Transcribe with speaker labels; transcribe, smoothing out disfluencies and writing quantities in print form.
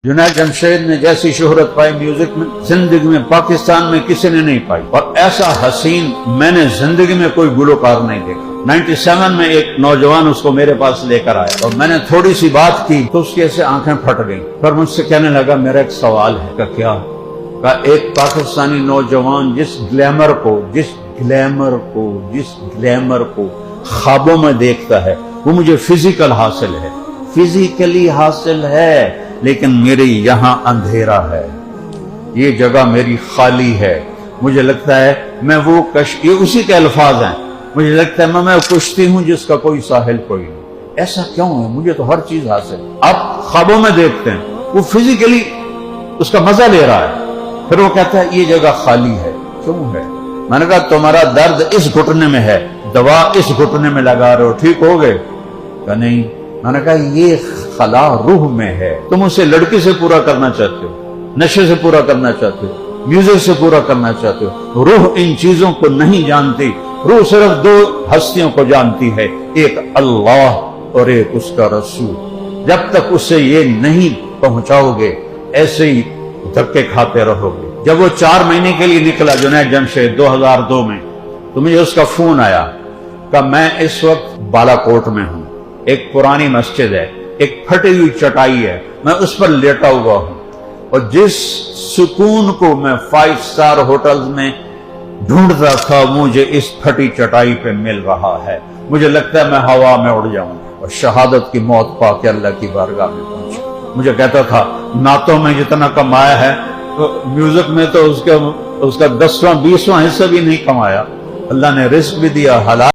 Speaker 1: जुनैद जमशेद ने जैसी शोहरत पाई म्यूजिक में, जिंदगी में पाकिस्तान में किसी ने नहीं पाई, और ऐसा हसीन मैंने जिंदगी में कोई गुलकार नहीं देखा। 97 में एक नौजवान उसको मेरे पास लेकर आया और मैंने थोड़ी सी बात की तो उसकी ऐसे आंखें फट गईं। पर मुझसे कहने लगा, मेरा एक सवाल है। का क्या? का एक पाकिस्तानी नौजवान जिस ग्लैमर को ख्वाबों में देखता है, वो मुझे फिजिकली हासिल है, लेकिन मेरे यहाँ अंधेरा है, ये जगह मेरी खाली है। मुझे लगता है मैं वो ये उसी के अल्फाज हैं, मुझे लगता है मैं कुश्ती हूं जिसका कोई साहिल कोई नहीं। ऐसा क्यों है? मुझे तो हर चीज हासिल। आप ख्वाबों में देखते हैं, वो फिजिकली उसका मजा ले रहा है, फिर वो कहता है ये जगह खाली है, क्यों है? मैंने कहा तुम्हारा दर्द इस घुटने में है, दवा इस घुटने में लगा रहे हो, ठीक हो गए? कहा नहीं। मैंने कहा ये खला रूह में है, तुम उसे लड़की से पूरा करना चाहते हो, नशे से पूरा करना चाहते हो, म्यूजिक से पूरा करना चाहते हो। रूह इन चीजों को नहीं जानती, रूह सिर्फ दो हस्तियों को जानती है, एक अल्लाह और एक उसका रसूल। जब तक उससे ये नहीं पहुंचाओगे ऐसे ही धक्के खाते रहोगे। जब वो 4 महीने के लिए निकला जुनैद जमशेद 2002 में, तो मुझे उसका फोन आया कि मैं इस वक्त बालाकोट में हूं, एक पुरानी मस्जिद है, एक फटी हुई चटाई है, मैं उस पर लेटा हुआ हूं, और जिस सुकून को मैं 5 स्टार होटल्स में ढूंढता था मुझे इस फटी चटाई पे मिल रहा है। मुझे लगता है मैं हवा में उड़ जाऊं और शहादत की मौत पाके अल्लाह की बारगाह में पहुंचा। मुझे कहता था नातों में जितना कमाया है तो म्यूजिक में तो उसका 10वां 20वां हिस्सा भी नहीं कमाया। अल्लाह ने रिस्क भी दिया, हलाल